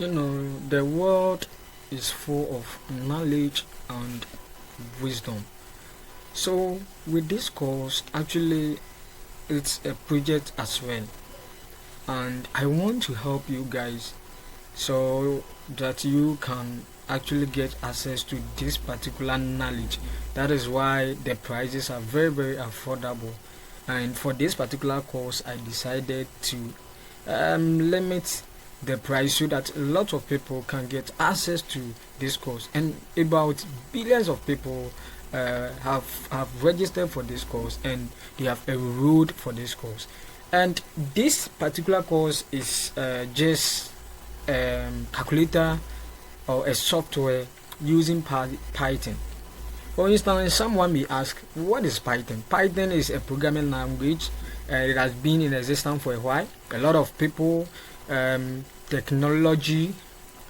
The world is full of knowledge and wisdom. So, with this course, actually, it's a project as well, and I want to help you guys so that you can actually get access to this particular knowledge. That is why the prices are very, very affordable. And for this particular course, I decided to limit the price so that a lot of people can get access to this course, and about billions of people have registered for this course, and they have enrolled for this course. And this particular course is just calculator or a software using Python. For instance, someone may ask, what is Python? Python is a programming language. It has been in existence for a while. A lot of people, technology,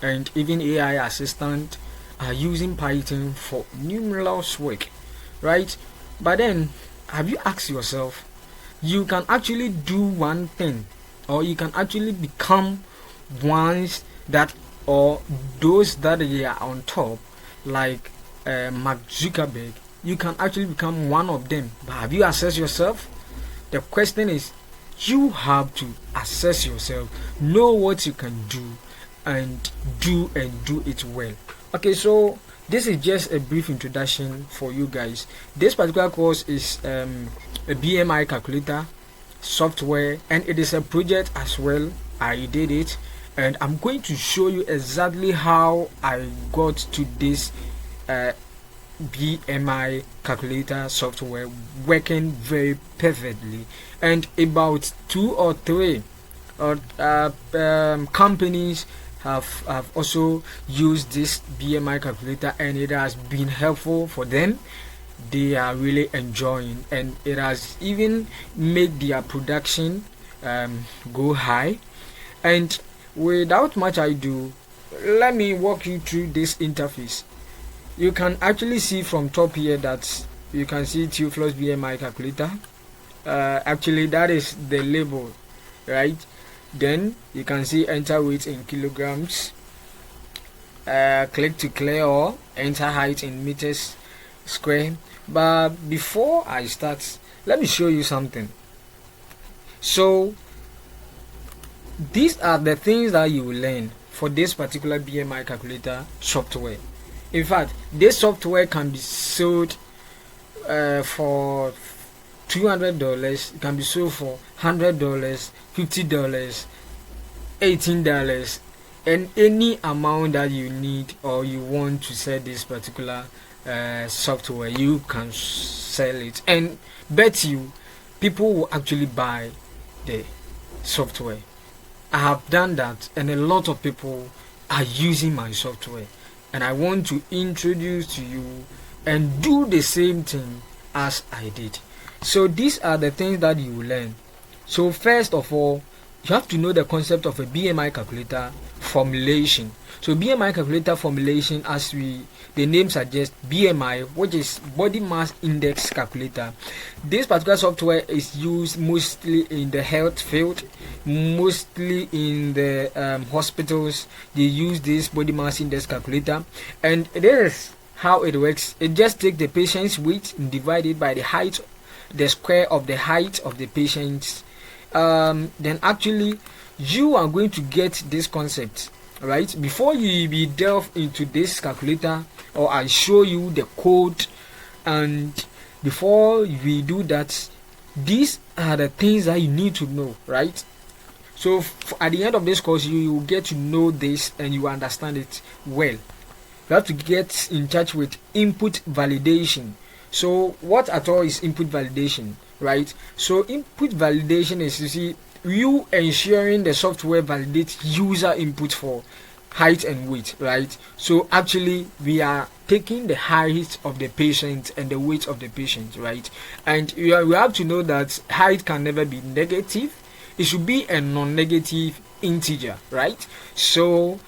and even AI assistant are using Python for numerous work, right? But then, have you asked yourself, you can actually do one thing, or you can actually become ones that, or those that they are on top, like Mark Zuckerberg. You can actually become one of them. But have you assessed yourself? The question is, you have to assess yourself, know what you can do, and do it well. Okay, so this is just a brief introduction for you guys. This particular course is a BMI calculator software, and it is a project as well. I did it, and I'm going to show you exactly how I got to this BMI calculator software working very perfectly. And about 2 or 3 companies have also used this BMI calculator, and it has been helpful for them. They are really enjoying, and it has even made their production go high. And without much ado, let me walk you through this interface. You can actually see from top here that you can see Theophilus BMI calculator. Actually, that is the label, right? Then you can see enter weight in kilograms, click to clear, or enter height in meters square. But before I start, let me show you something. So these are the things that you will learn for this particular BMI calculator software. In fact, this software can be sold for $200. It can be sold for $100, $50, $18, and any amount that you need or you want to sell this particular software, you can sell it, and bet you people will actually buy the software. I have done that, and a lot of people are using my software, and I want to introduce to you and do the same thing as I did. So these are the things that you will learn. So first of all, you have to know the concept of a BMI calculator formulation. So BMI calculator formulation, as the name suggests, BMI, which is body mass index calculator. This particular software is used mostly in the health field, mostly in the hospitals. They use this body mass index calculator, and this is how it works. It just takes the patient's weight and divide it by the square of the height of the patient. Then actually you are going to get this concept, right? Before you delve into this calculator, or I show you the code, and before we do that, these are the things that you need to know, right? So at the end of this course, you will get to know this and you understand it well. You have to get in touch with input validation. So what at all is input validation, right? So input validation is, you see, you ensuring the software validates user input for height and weight, right? So actually we are taking the height of the patient and the weight of the patient, right? And we have to know that height can never be negative. It should be a non-negative integer, right? So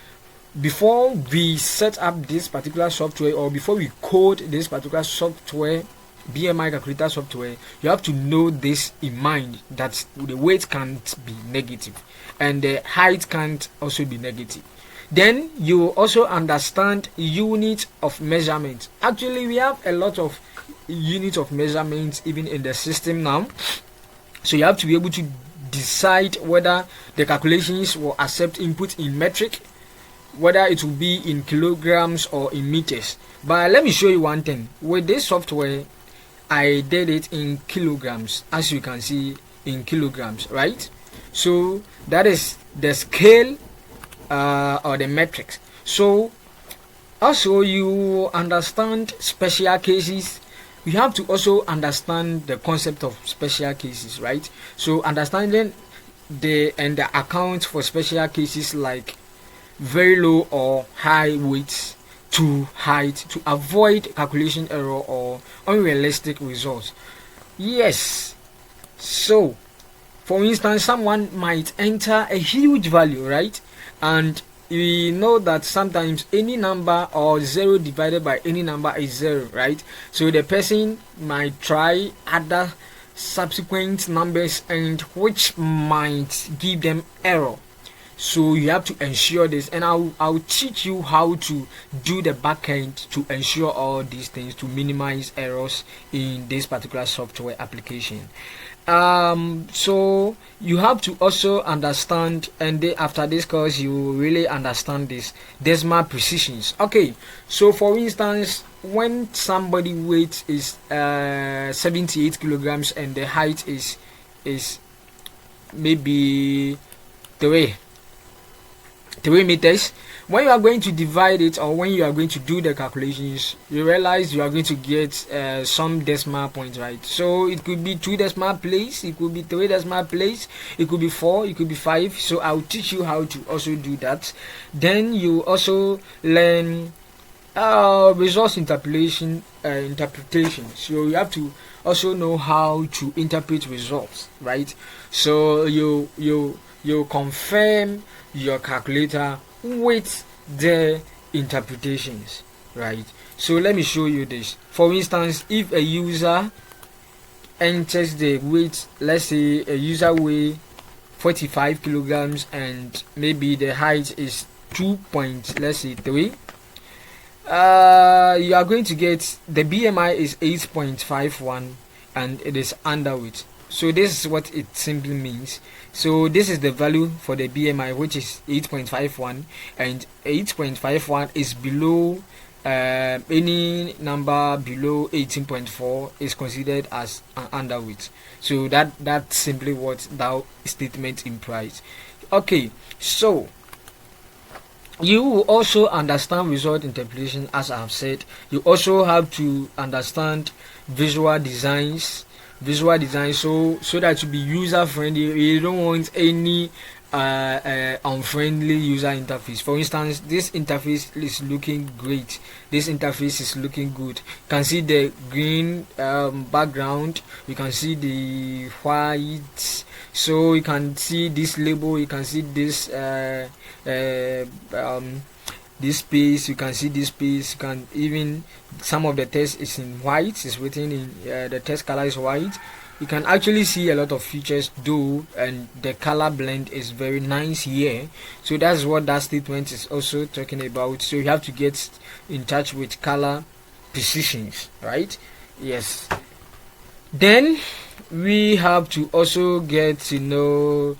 before we set up this particular software, or before we code this particular software, BMI calculator software, you have to know this in mind, that the weight can't be negative and the height can't also be negative. Then you also understand unit of measurement. Actually, we have a lot of units of measurements even in the system now, so you have to be able to decide whether the calculations will accept input in metric, whether it will be in kilograms or in meters. But let me show you one thing. With this software, I did it in kilograms, as you can see, in kilograms, right? So that is the scale or the metrics. So also you understand special cases. You have to also understand the concept of special cases, right? So understanding the account for special cases like very low or high weights to height to avoid calculation error or unrealistic results. Yes. So for instance, someone might enter a huge value, right? And we know that sometimes any number or 0 divided by any number is 0, right? So the person might try other subsequent numbers, and which might give them error. So you have to ensure this, and I'll teach you how to do the backend to ensure all these things to minimize errors in this particular software application. So you have to also understand, and after this course you will really understand this decimal precisions. Okay, so for instance, when somebody weight is 78 kilograms and the height is maybe 3 meters, when you are going to divide it or when you are going to do the calculations, you realize you are going to get some decimal points, right? So it could be 2 decimal place, it could be 3 decimal place, it could be 4, it could be 5. So I'll teach you how to also do that. Then you also learn resource interpretation. So you have to also know how to interpret results, right? So you confirm your calculator with the interpretations, right? So let me show you this. For instance, if a user enters the weight, let's say a user weighs 45 kilograms and maybe the height is 2.3, you are going to get the BMI is 8.51 and it is underweight. So this is what it simply means. So this is the value for the BMI, which is 8.51, and 8.51 is below any number below 18.4 is considered as an underweight. So that's simply what that statement implies. Okay, so you will also understand result interpretation, as I have said. You also have to understand visual designs, so that to be user friendly. You don't want any unfriendly user interface. For instance, this interface is looking great, this interface is looking good. You can see the green background, you can see the white, so you can see this label, you can see this this space, you can see this space, you can even some of the text is in white, is written in the text color is white. You can actually see a lot of features though, and the color blend is very nice here. So that's what that statement is also talking about. So you have to get in touch with color precisions, right? Yes. Then we have to also get to know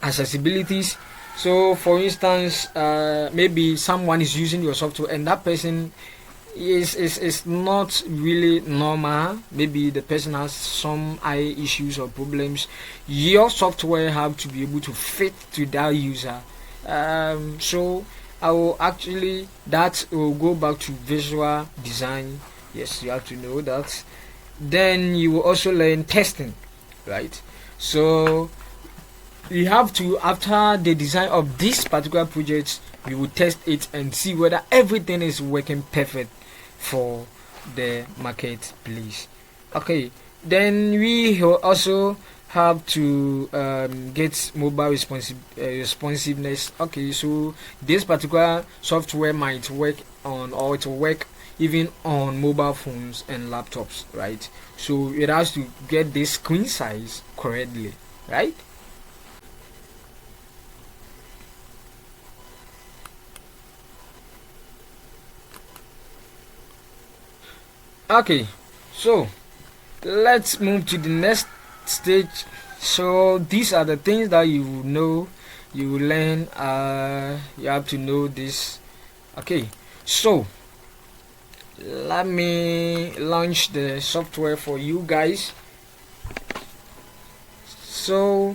accessibilities. So for instance, maybe someone is using your software and that person is not really normal. Maybe the person has some eye issues or problems. Your software have to be able to fit to that user. So I will actually, that will go back to visual design. Yes, you have to know that. Then you will also learn testing, right? So you have to, after the design of this particular project, you will test it and see whether everything is working perfect for the marketplace. Okay, then we also have to get mobile responsiveness. Okay, so this particular software might work on, or it will work even on mobile phones and laptops, right? So it has to get this screen size correctly, right? Okay, so let's move to the next stage. So these are the things that you know, you will learn. You have to know this. Okay, so let me launch the software for you guys. So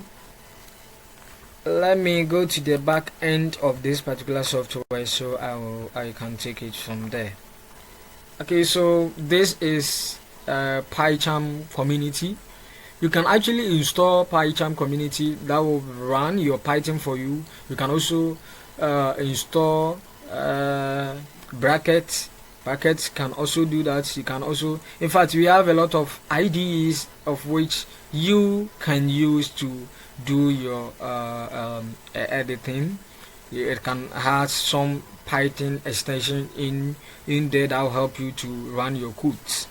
let me go to the back end of this particular software, so I can take it from there. Okay, so this is PyCharm community. You can actually install PyCharm community that will run your Python for you. You can also install brackets. Brackets can also do that. You can also, in fact, we have a lot of IDEs of which you can use to do your editing. It can have some Python extension in there that will help you to run your codes.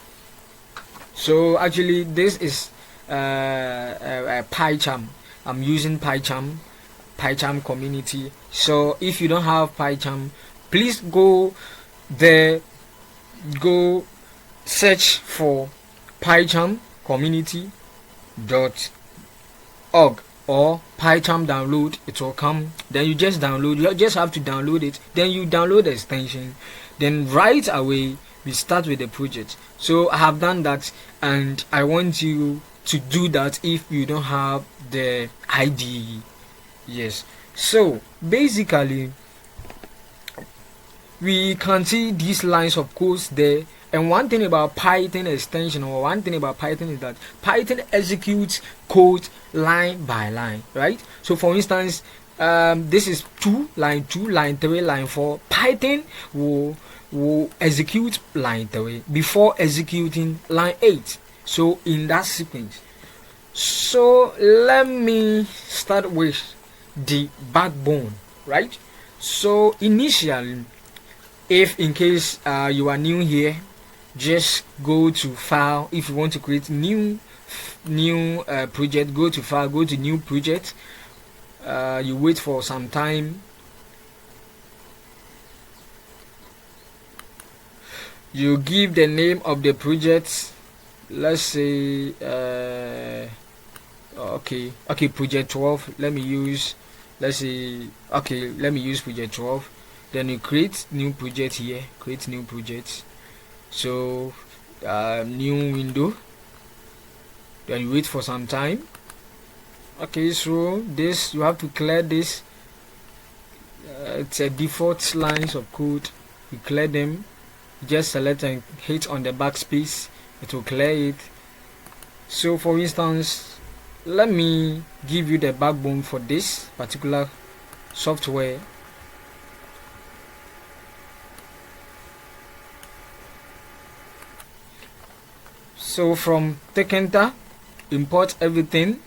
So actually, this is PyCharm. I'm using PyCharm community. So if you don't have PyCharm, please go there, go search for PyCharm community.org or PyCharm download. It will come. Then you just download. You just have to download it. Then you download the extension. Then right away we start with the project. So I have done that, and I want you to do that if you don't have the IDE. Yes. So basically, we can see these lines of codes there. And one thing about Python extension, or one thing about Python, is that Python executes code line by line, right? So for instance, this is line 2, line 3, line 4. Python will execute line 3 before executing line 8. So in that sequence. So let me start with the backbone, right? So initially, if in case you are new here, just go to file. If you want to create new project, go to file, go to new project. You wait for some time. You give the name of the project. Let's say okay, project 12. Let me use project 12. Then you create new project here, create new project. So new window. Then you wait for some time. Okay, so this, you have to clear this. It's a default lines of code. You clear them. Just select and hit on the backspace. It will clear it. So for instance, let me give you the backbone for this particular software. So from Tekenta, import everything.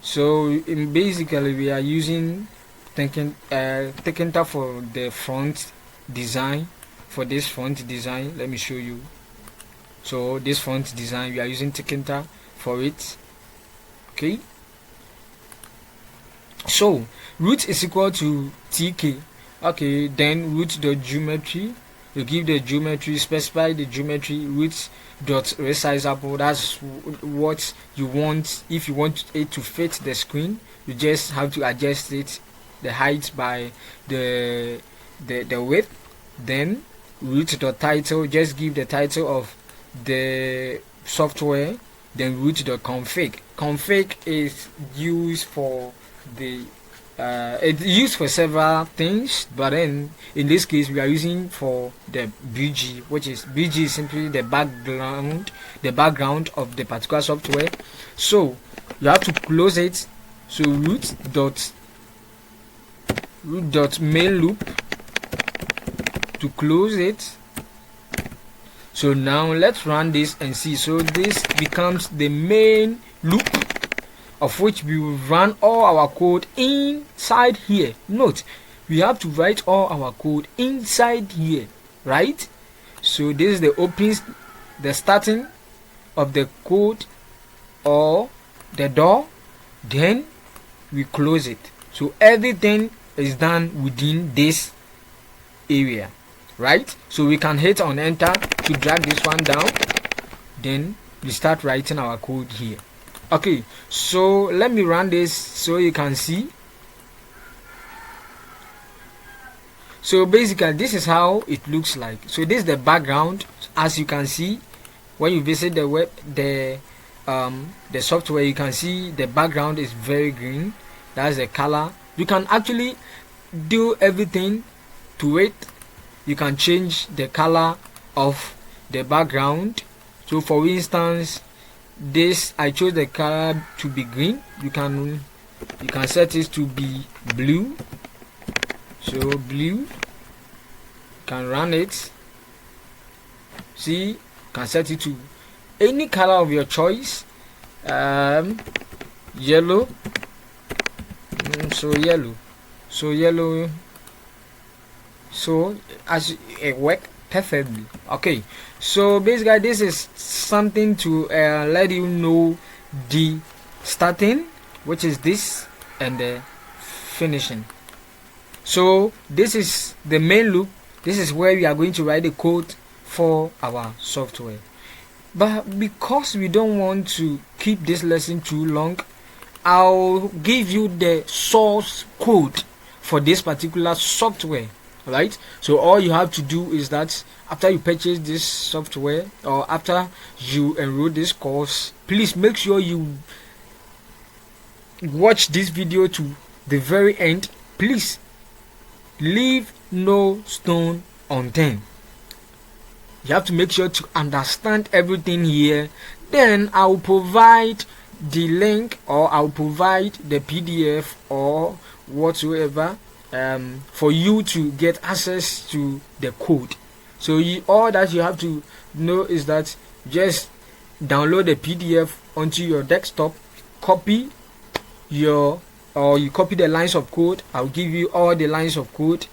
So basically we are using Tekenta for the front design. For this front design, let me show you. So this front design, we are using Tekenta for it. Okay, so root is equal to tk. Okay, then root.geometry, you give the geometry, specify the geometry, root.resizable. That's what you want. If you want it to fit the screen, you just have to adjust it, the height by the width. Then root.title, just give the title of the software. Then root.config. Config is used for the it's used for several things, but then in this case we are using for the BG, which is BG is simply the background of the particular software. So you have to close it. So root.main loop to close it. So now let's run this and see. So this becomes the main loop, of which we will run all our code inside here. Note, we have to write all our code inside here, right? So this is the opening, the starting of the code or the door. Then we close it. So everything is done within this area, right? So we can hit on enter to drag this one down. then we start writing our code here. Okay, so let me run this so you can see. So basically this is how it looks like. So this is the background. As you can see, when you visit the web, the software, you can see the background is very green. That's the color. You can actually do everything to it. You can change the color of the background. So for instance, this, I chose the color to be green. You can set it to be blue. So blue, you can run it. See, you can set it to any color of your choice. Yellow. So yellow. So as it work perfectly. Okay, so basically this is something to let you know the starting, which is this, and the finishing. So this is the main loop. This is where we are going to write the code for our software. But because we don't want to keep this lesson too long, I'll give you the source code for this particular software. Right? So all you have to do is that after you purchase this software, or after you enroll this course, please make sure you watch this video to the very end. Please leave no stone unturned. You have to make sure to understand everything here. Then I'll provide the link, or I'll provide the PDF or whatsoever for you to get access to the code. So all that you have to know is that just download the PDF onto your desktop, copy you copy the lines of code. I'll give you all the lines of code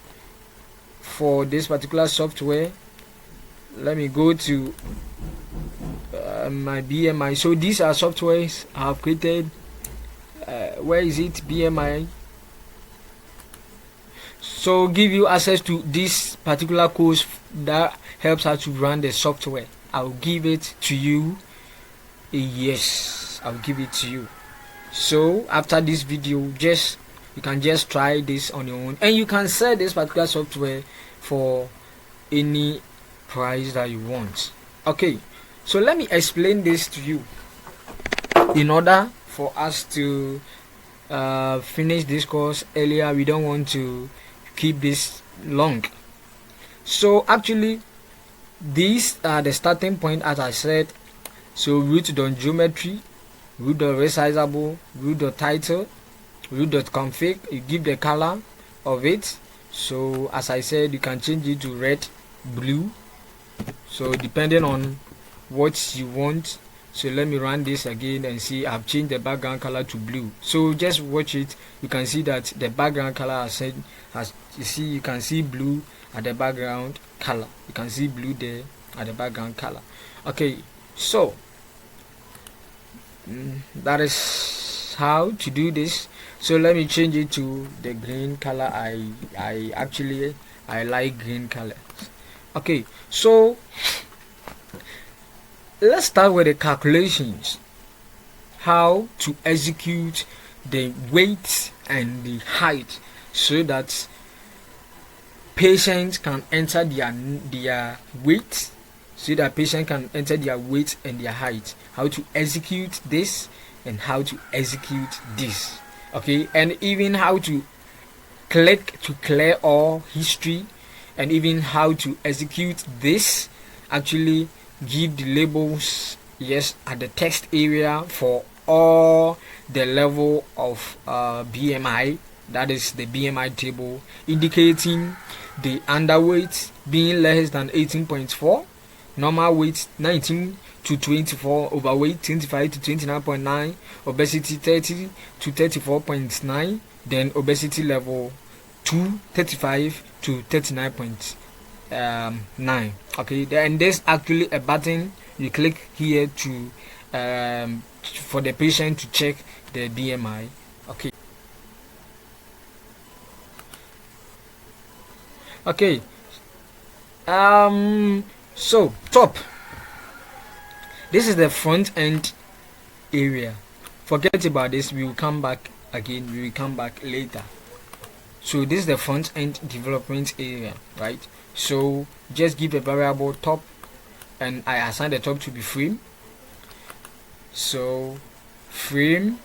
for this particular software. Let me go to my BMI. So these are softwares I have created. Where is it? BMI. So give you access to this particular course that helps us to run the software. I'll give it to you. Yes, I'll give it to you. So after this video, you can just try this on your own, and you can sell this particular software for any price that you want. Okay, so let me explain this to you in order for us to finish this course earlier. We don't want to keep this long. So actually these are the starting point, as I said. So root.geometry, root.resizable, root.title, root.config. You give the color of it. So as I said, you can change it to red, blue, so depending on what you want. So let me run this again and see. I've changed the background color to blue. So just watch it. You can see that the background color has you can see blue at the background color. You can see blue there at the background color. Okay, so that is how to do this. So let me change it to the green color. I actually like green color. Okay, so let's start with the calculations. How to execute the weight and the height so that patients can enter their weight, so that patient can enter their weight and their height. How to execute this and how to execute this. Okay, and even how to click to clear all history, and even how to execute this. Actually give the labels, yes, at the text area for all the level of BMI. That is the BMI table, indicating the underweight being less than 18.4, normal weight 19 to 24, overweight 25 to 29.9, obesity 30 to 34.9, then obesity level 2 35 to 39.9. Okay, then there's actually a button you click here to for the patient to check the BMI. Okay. So top, this is the front end area. Forget about this, we will come back again, we will come back later. So this is the front end development area, right? So just give a variable top, and I assign the top to be frame. So frame,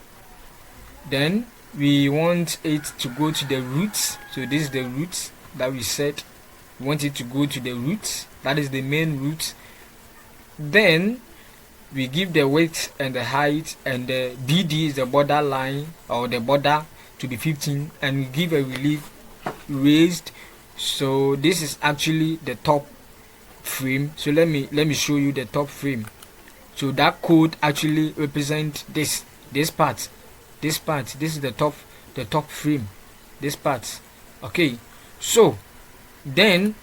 then we want it to go to the roots. So this is the roots that we set. We want it to go to the roots, that is the main roots. Then we give the width and the height, and the BD is the border line or the border to be 15, and we give a relief raised. So this is actually the top frame. So let me show you the top frame. So that code actually represent this part. This is the top frame, this part. Okay, so then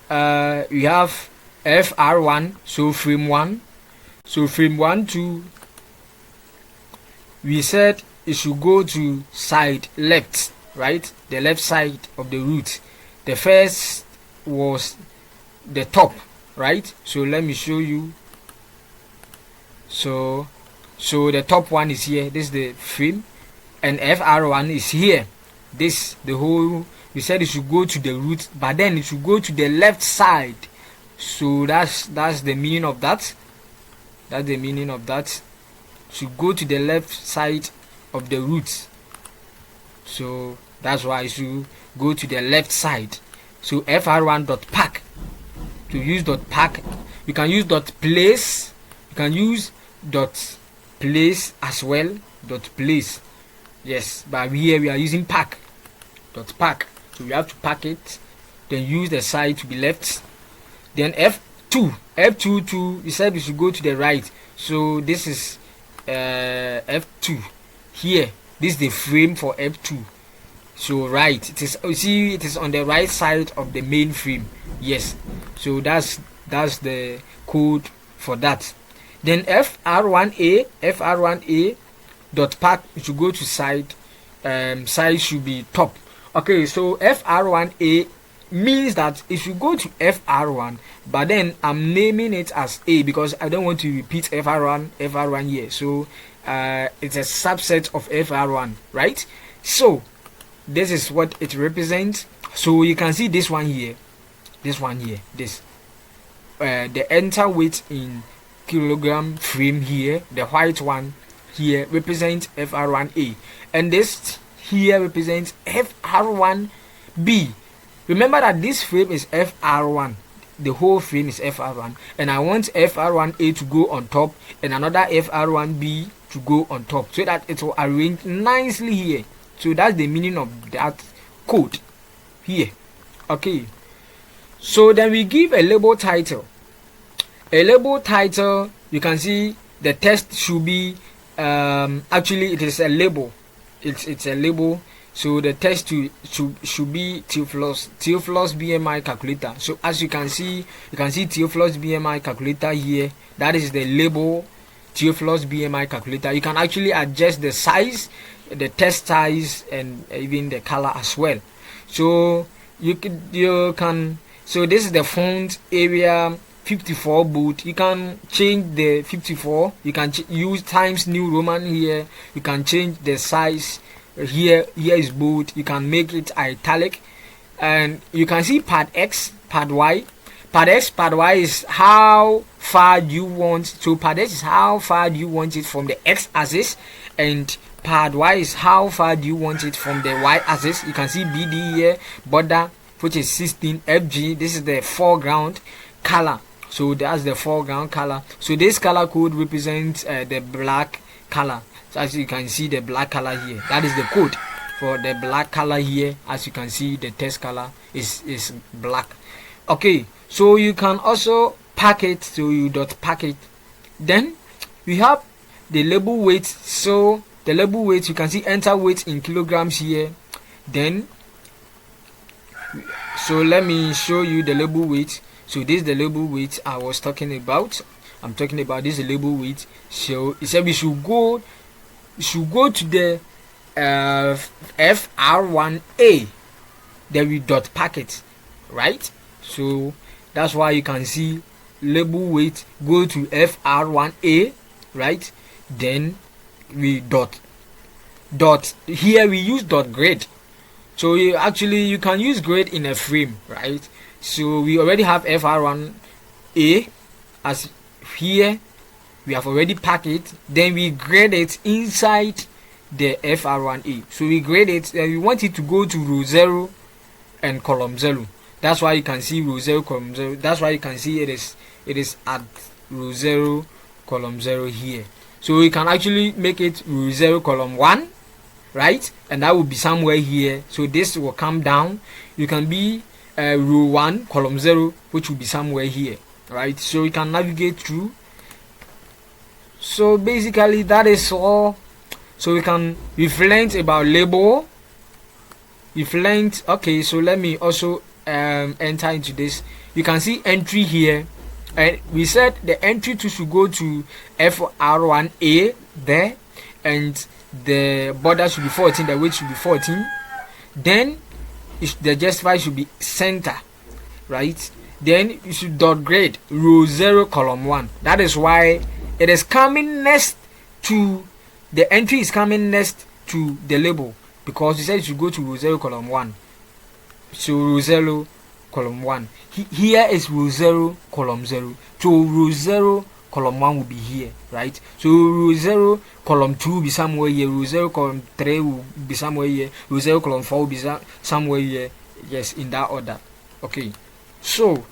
we have FR1, so frame 1. So frame 1 2, we said it should go to side left, right? The left side of the root. The first was the top, right? So let me show you. So the top one is here, this is the frame, and FR1 is here. This, the whole, we said it should go to the root, but then it should go to the left side. So that's the meaning of that. That's the meaning of that. Should go to the left side of the roots. So that's why it should go to the left side. So fr1.pack. To use .pack, you can use .place. You can use .place as well. .place. Yes, but here we are using pack. .pack. So we have to pack it. Then use the side to be left. Then F2 we said we should go to the right. So this is F2 here. This is the frame for F2. So right, it is, you see, it is on the right side of the main frame. Yes, so that's the code for that. Then FR1A dot pack should go to side. Side should be top. Okay, so FR1A means that it should go to FR1, but then I'm naming it as A because I don't want to repeat FR1 here. So it's a subset of FR1, right? So this is what it represents. So you can see this one here, this the enter weight in kilogram frame here, the white one here represents FR1A, and this here represents FR1B. Remember that this frame is FR1, the whole frame is FR1, and I want FR1A to go on top and another FR1B to go on top so that it will arrange nicely here. So that's the meaning of that code here. Okay, so then we give a label title. A label title, you can see the text should be actually it is a label. It's a label. So the text should be Theophilus BMI calculator. So as you can see Theophilus BMI calculator here. That is the label, Theophilus BMI calculator. You can actually adjust the size, the text size, and even the color as well. So you can. So this is the font area 54 bold. You can change the 54. You can use Times New Roman here. You can change the size. Here is bold. You can make it italic, and you can see pad X, pad Y. Pad X, pad Y is how far you want. So pad X is how far you want it from the X axis, and pad Y is how far do you want it from the Y axis. You can see BD here, border, which is 16. FG, this is the foreground color. So that's the foreground color. So this color code represents the black color. So as you can see the black color here, that is the code for the black color here. As you can see the text color is black. Okay, so you can also pack it. So you pack it. Then we have the label weight. So the label weight, you can see enter weight in kilograms here. Then so let me show you the label weight. So this is the label weight I was talking about. I'm talking about this label weight. So it said we should go to the FR1A, then we pack it, right? So that's why you can see label weight, go to FR1A, right? Then we dot here we use dot grade. So you can use grade in a frame, right? So we already have FR1A as here. We have already packed it. Then we grade it inside the FR1A. So we grade it and we want it to go to row 0 and column 0. That's why you can see row 0, column 0. That's why you can see it is at row 0, column 0 here. So we can actually make it row 0, column 1, right? And that will be somewhere here. So this will come down. You can be row 1, column 0, which will be somewhere here, right? So you can navigate through. So basically that is all. So we've learned about label. We've learned, okay, so let me also enter into this. You can see entry here, and we said the entry to should go to FR1A there, and the border should be 14, the weight should be 14. Then the justify should be center, right? Then you should dot grade row 0, column 1. That is why it is coming next to the entry, is coming next to the label, because you said you should go to row 0, column 1. So row 0, column 1. Here is row 0, column 0. So row 0, column 1 will be here, right? So row 0, column 2 will be somewhere here. Row 0, column 3 will be somewhere here. Row 0, column 4 will be somewhere here. Yes, in that order. Okay, so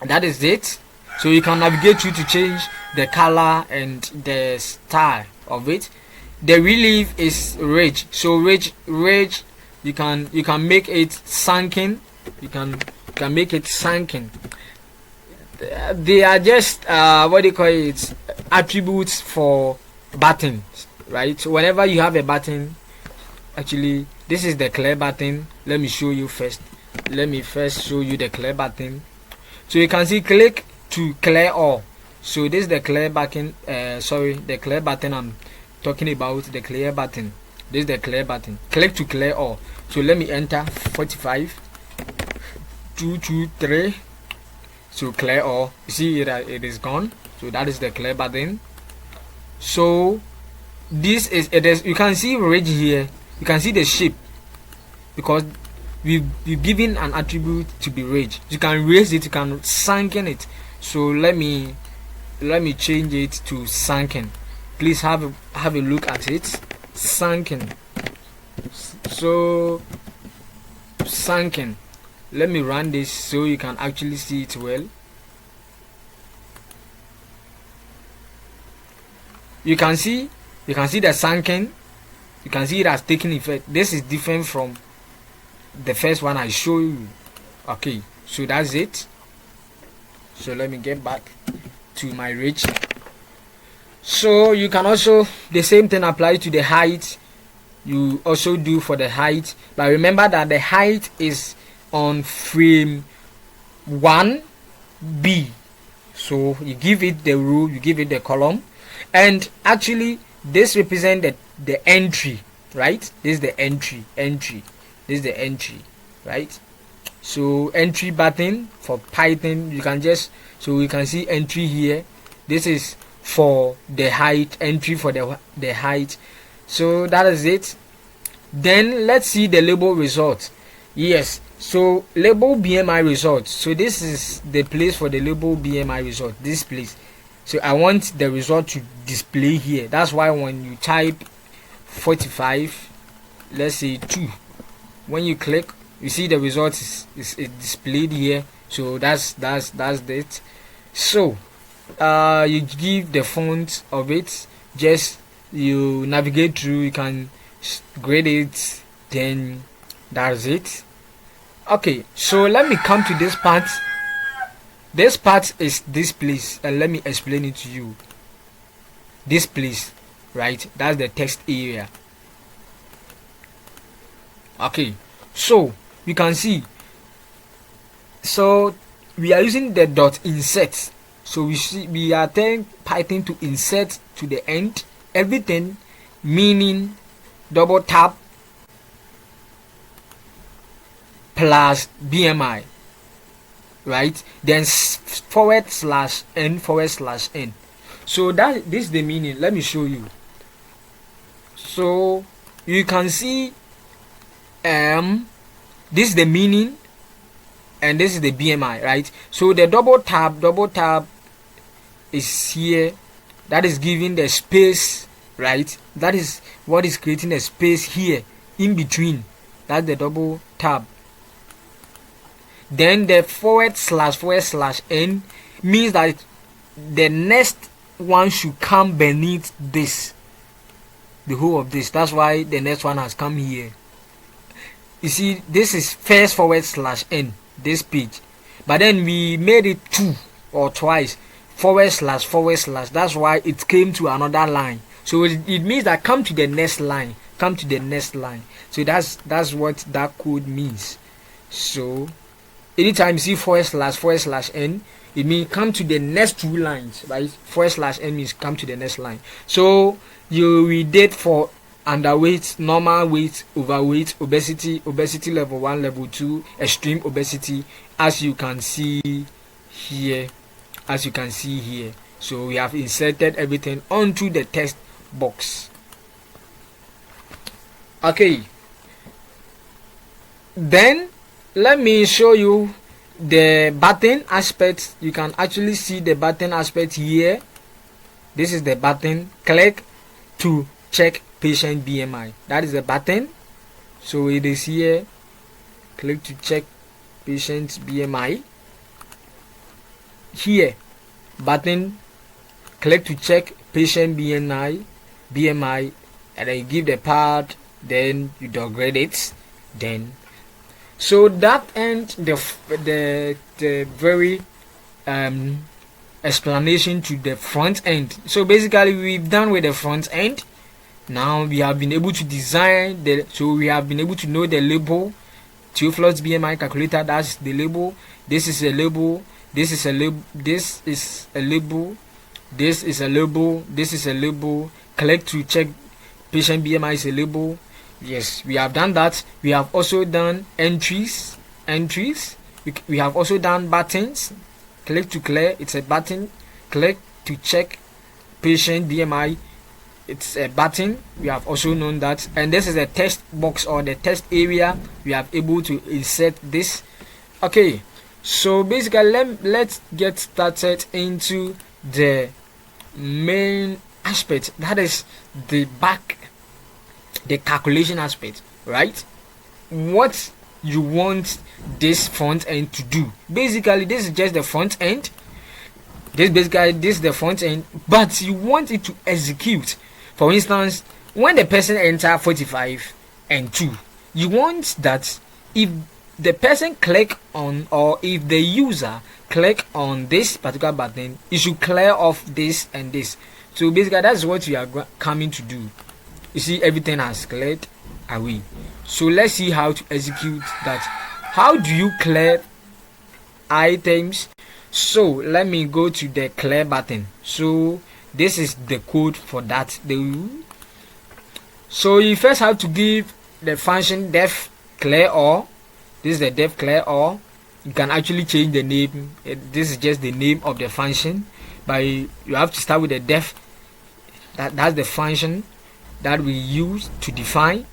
that is it. So you can navigate through to change the color and the style of it. The relief is ridge. So ridge you can make it sunken. You can make it sunken. They are just what they call it, attributes for buttons, right? So whenever you have a button, actually this is the clear button. Let me show you first. Let me first show you the clear button. So you can see click to clear all. So this is the clear button. The clear button I'm talking about. The clear button. This is the clear button. Click to clear all. So let me enter 45 223. So clear all. You see it is gone. So that is the clear button. So this is it is. You can see ridge here. You can see the shape, because we've given an attribute to be ridge. You can raise it. You can sunken it. So let me change it to sunken. Please have a look at it. Sunken. So sunken. Let me run this so you can actually see it well. You can see the sunken. You can see it has taken effect. This is different from the first one I showed you. Okay, so that's it. So let me get back to my ridge. So you can also, the same thing applies to the height. You also do for the height, but remember that the height is on frame 1B. So you give it the row, you give it the column, and actually this represents the entry, right? This is the entry. This is the entry, right? So entry button for Python, you can just, so you can see entry here. This is for the height, entry for the height. So that is it. Then let's see the label result. Yes, so label BMI result. So this is the place for the label BMI result, this place. So I want the result to display here. That's why when you type 45, let's say 2, when you click, you see the result is displayed here. So that's it. So you give the font of it, just you navigate through, you can grade it, then that's it. Okay, so let me come to this part. This part is this place, and let me explain it to you. This place, right? That's the text area. Okay, so you can see, so we are using the dot insert. So we are telling Python to insert to the end everything, meaning double tap plus BMI. right? Then /n/n. So that this is the meaning. Let me show you. So you can see this is the meaning and this is the BMI, right? So the double tab is here. That is giving the space, right? That is what is creating a space here in between. That's the double tab. Then the //n means that the next one should come beneath this, the whole of this. That's why the next one has come here. You see, this is first /n, this page, but then we made it two or twice // that's why it came to another line. So it means that come to the next line, come to the next line. So that's what that code means. So anytime you see //n, it means come to the next two lines, right? /n means come to the next line. So you read it for underweight, normal weight, overweight, obesity level 1, level 2, extreme obesity, as you can see here. So we have inserted everything onto the text box. Okay, then let me show you the button aspect. You can actually see the button aspect here. This is the button. Click to check patient BMI. That is the button. So it is here. Click to check patient's BMI. Here, button. Click to check patient BMI, and then you give the part. Then you downgrade it. Then, so that ends the very explanation to the front end. So basically, we've done with the front end. Now we have been able to design so we have been able to know the label. Theophilus BMI calculator, that's the label. This is a label. This is a label. This is a label. This is a label. This is a label. Click to check patient BMI is a label. Yes, we have done that. We have also done entries. We have also done buttons. Click to clear, it's a button. Click to check patient BMI, it's a button. We have also known that. And this is a test box or the test area. We are able to insert this. Okay, so basically let's get started into the main aspect, that is the calculation aspect, right? What you want this front end to do. Basically, this is just the front end. This is the front end, but you want it to execute. For instance, when the person enter 45 and 2, you want that if the person click on, or if the user click on this particular button, it should clear off this and this. So basically, that's what we are coming to do. You see, everything has cleared away. So let's see how to execute that. How do you clear items? So let me go to the clear button. So this is the code for that. So you first have to give the function def clear all. This is the def clear all. You can actually change the name. This is just the name of the function, but you have to start with the def. That's the function that we use to define.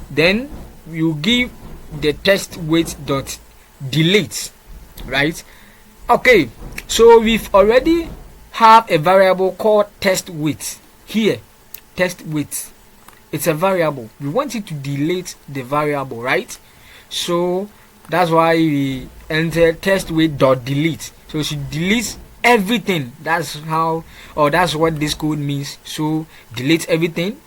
Then you give the test weight dot delete, right? Okay, so we've already have a variable called test weight here. Test weight, it's a variable. We want it to delete the variable, right? So that's why we enter test weight dot delete. So she deletes everything. That's how, or that's what this code means. So delete everything.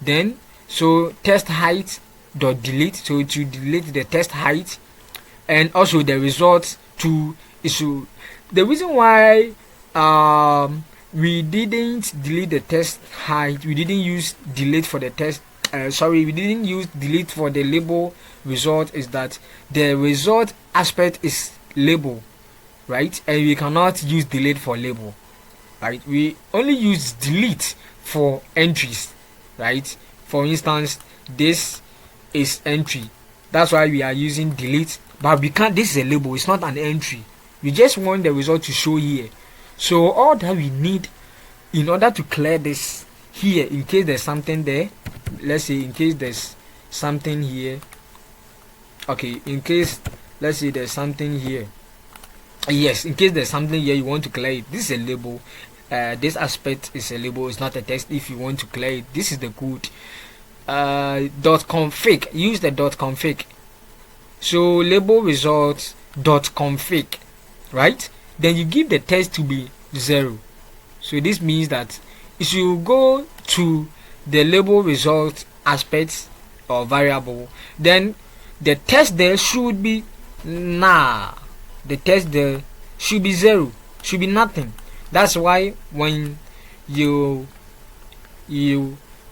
Then so test height dot delete. So to delete the test height, and also the result to issue. The reason why we didn't delete the test height, we didn't use delete for the test. We didn't use delete for the label result is that the result aspect is label, right? And we cannot use delete for label, right? We only use delete for entries, right? For instance, this is entry. That's why we are using delete but we can't. This is a label, it's not an entry. We just want the result to show here. So all that we need in order to clear this here, in case there's something there, let's say in case there's something here, okay, in case let's say there's something here, yes, in case there's something here you want to clear it, this is a label. This aspect is a label, it's not a text. If you want to clear it, this is the code. .config, use the .config. So label results .config, right? Then you give the text to be 0. So this means that if you go to the label result aspect or variable, then the text there should be the text there should be 0, should be nothing. That's why when you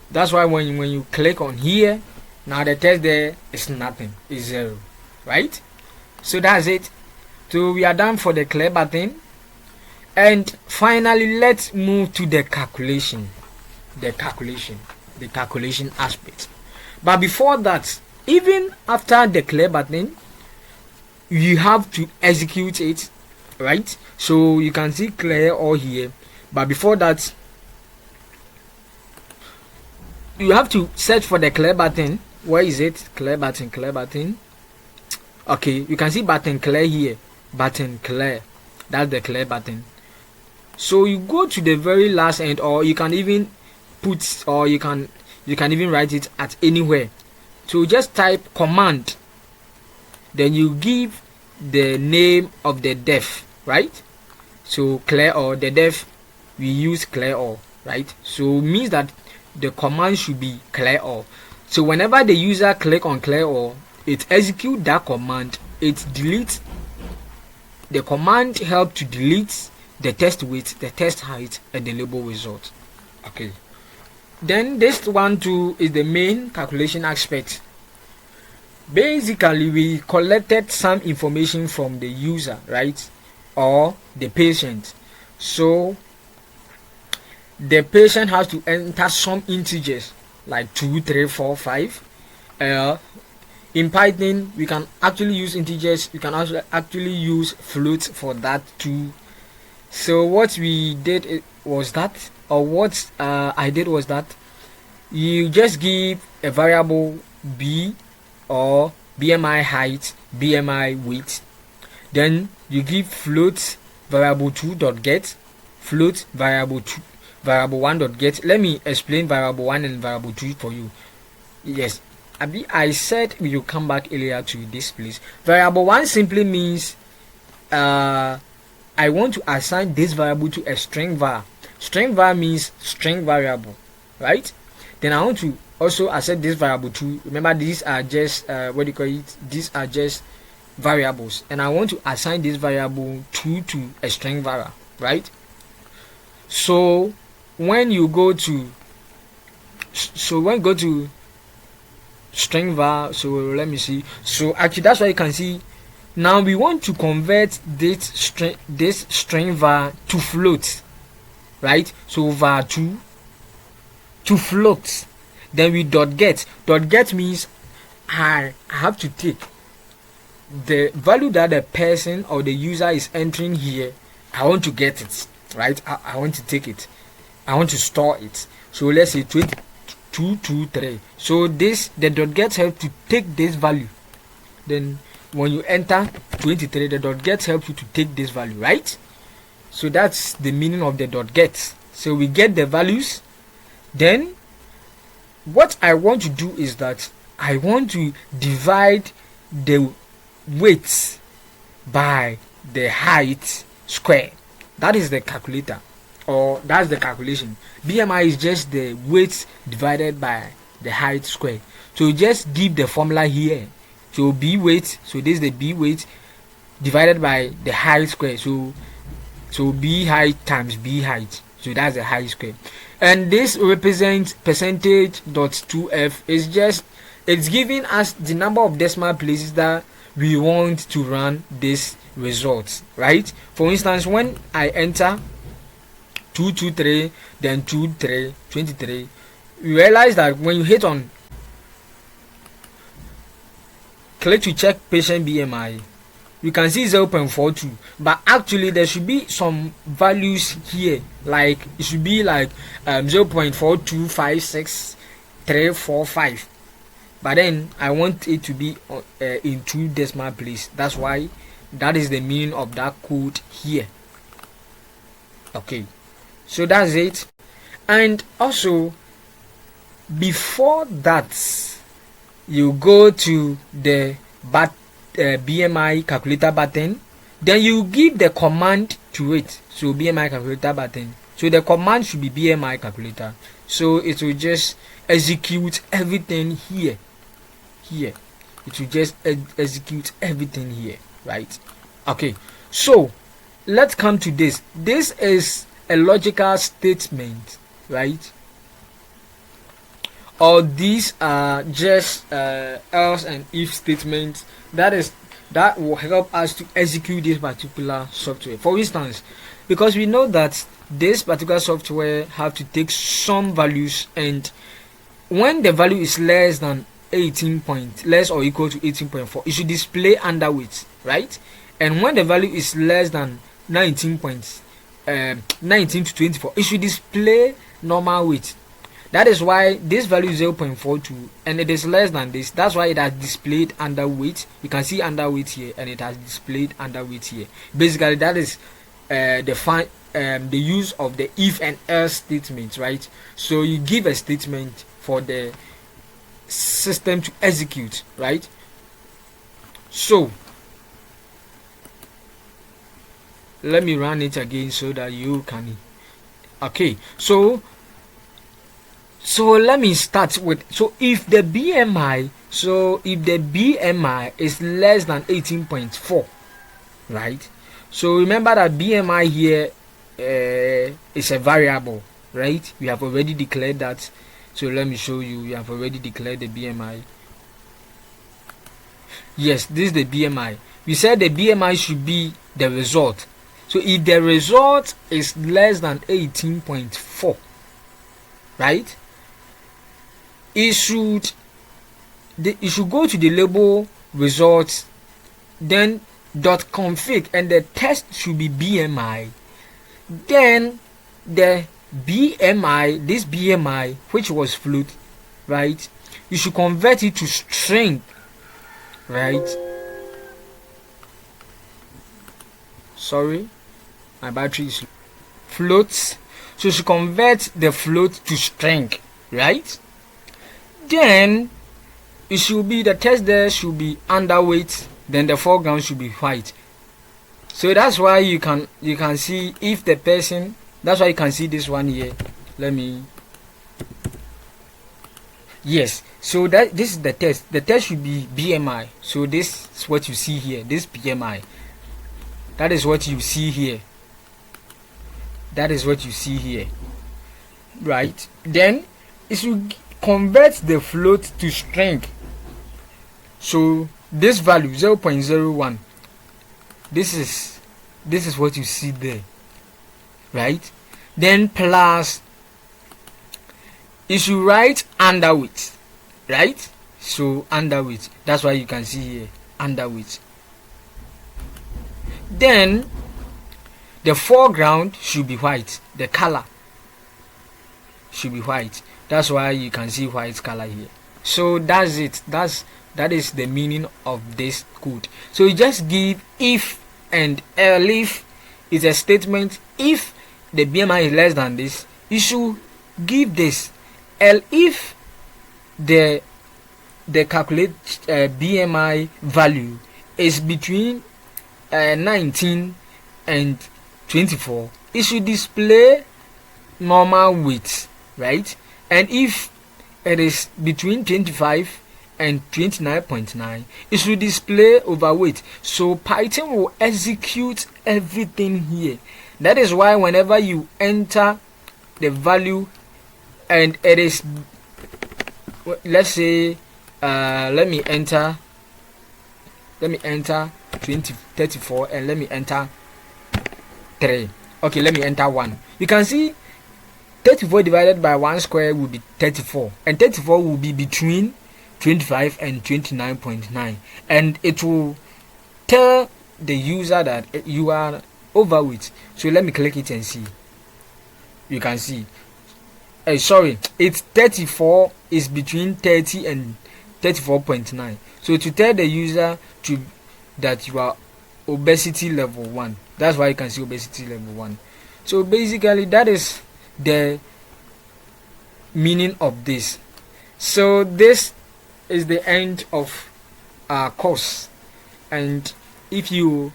when you click on here, now the text there is nothing, is 0, right? So that's it. So we are done for the clear button. And finally, let's move to the calculation aspect. But before that, even after the clear button, you have to execute it, right? So you can see clear all here, but before that you have to search for the clear button. Where is it? Clear button. Okay, you can see button clear here, button clear. That's the clear button. So you go to the very last end, or you can even put, or you can even write it at anywhere. So just type command, then you give the name of the def, right? So clear all, the def we use clear all, right? So it means that the command should be clear all. So whenever the user click on clear all, it execute that command, it deletes the command, help to delete the test width, the test height, and the label result. Okay, then this one too is the main calculation aspect. Basically we collected some information from the user, right, or the patient. So the patient has to enter some integers like 2, 3, 4, 5. In Python we can actually use integers, you can also actually use floats for that too. So what we did was that, or what I did was that you just give a variable b, or BMI height, BMI weight, then you give float variable 2 dot get, float variable 2 variable 1 dot get. Let me explain variable 1 and variable 2 for you. Yes, I said we will come back earlier to this place. Variable 1 simply means I want to assign this variable to a string var. String var means string variable, right? Then I want to also assign this variable to, remember these are just what do you call it, these are just variables, and I want to assign this variable to a string var, right? So when you go to string var, so let me see. So actually that's why you can see now we want to convert this string var to float, right? So var2 to float, then we dot get means I have to take the value that the person or the user is entering here. I want to get it, right? I want to take it, I want to store it. So let's say 2223. So this, the dot get helps to take this value. Then when you enter 23, the dot get helps you to take this value, right? So that's the meaning of the dot get. So we get the values. Then what I want to do is that I want to divide the weight by the height square. That is the calculator, or that's the calculation. BMI is just the weight divided by the height square. So just give the formula here. So b weight, so this is the b weight divided by the height square. So b height times b height, so that's the height square. And this represents percentage dot 2f. Is just, it's giving us the number of decimal places that we want to run this result, right? For instance, when I enter 223, then 23, you realize that when you hit on click to check patient BMI, you can see 0.42, but actually there should be some values here, like it should be like 0.4256345, but then I want it to be in 2 decimal place. That's why that is the meaning of that code here. Okay, so that's it. And also, before that, you go to the BMI calculator button, then you give the command to it. So BMI calculator button, so the command should be BMI calculator, so it will just execute everything here. It will just execute everything here, right? Okay, so let's come to this. This is a logical statement, right? Or these are just else and if statements that will help us to execute this particular software. For instance, because we know that this particular software have to take some values, and when the value is less than 18 point, less or equal to 18.4, it should display underweight, right? And when the value is less than 19 points, 19 to 24, it should display normal weight. That is why this value is 0.42 and it is less than this. That's why it has displayed underweight. You can see underweight here and it has displayed underweight here. Basically, that is the use of the if and else statements, right? So you give a statement for the system to execute, right? So let me run it again so that you can. Okay, so let me start with, so if the BMI is less than 18.4, right? So remember that BMI here is a variable, right? We have already declared that. So let me show you. We have already declared the BMI. Yes, this is the BMI. We said the BMI should be the result. So if the result is less than 18.4, right? It should go to the label results, then .config, and the test should be BMI. Then the BMI, this BMI, which was float, right? You should convert it to string, right? Sorry, my battery is floats. So you should convert the float to string, right? Then it should be, the test there should be underweight, then the foreground should be white. So that's why you can see if the person, that's why you can see this one here. Let me, yes, so that this is the test. The test should be BMI. So this is what you see here, this BMI. That is what you see here. That is what you see here, right? Then it should convert the float to string. So this value 0.01, this is what you see there, right? Then plus, you should write underweight, right? So underweight, that's why you can see here underweight. Then the foreground should be white, the color should be white. That's why you can see white color here. So that's it. That is the meaning of this code. So you just give if and elif is a statement. If the BMI is less than this, you should give this. If the calculate BMI value is between 19 and 24, it should display normal weight, right? And if it is between 25 and 29.9, it should display overweight. So Python will execute everything here. That is why whenever you enter the value and it is, let's say, let me enter 34 and let me enter 3. Okay, let me enter 1. You can see 34 divided by 1 square will be 34, and 34 will be between 25 and 29.9, and it will tell the user that you are overweight. So let me click it and see. You can see, sorry, it's 34, is between 30 and 34.9. so to tell the user to that you are obesity level 1, that's why you can see obesity level 1. So basically that is the meaning of this. So this is the end of our course, and if you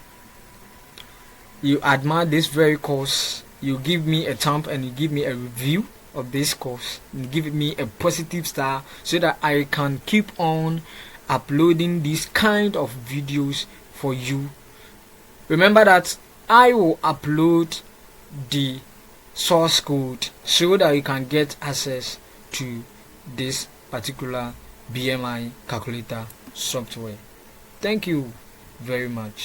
admire this very course, you give me a thumb and you give me a review of this course and give me a positive star, so that I can keep on uploading these kind of videos for you. Remember that I will upload the source code so that you can get access to this particular BMI calculator software. Thank you very much.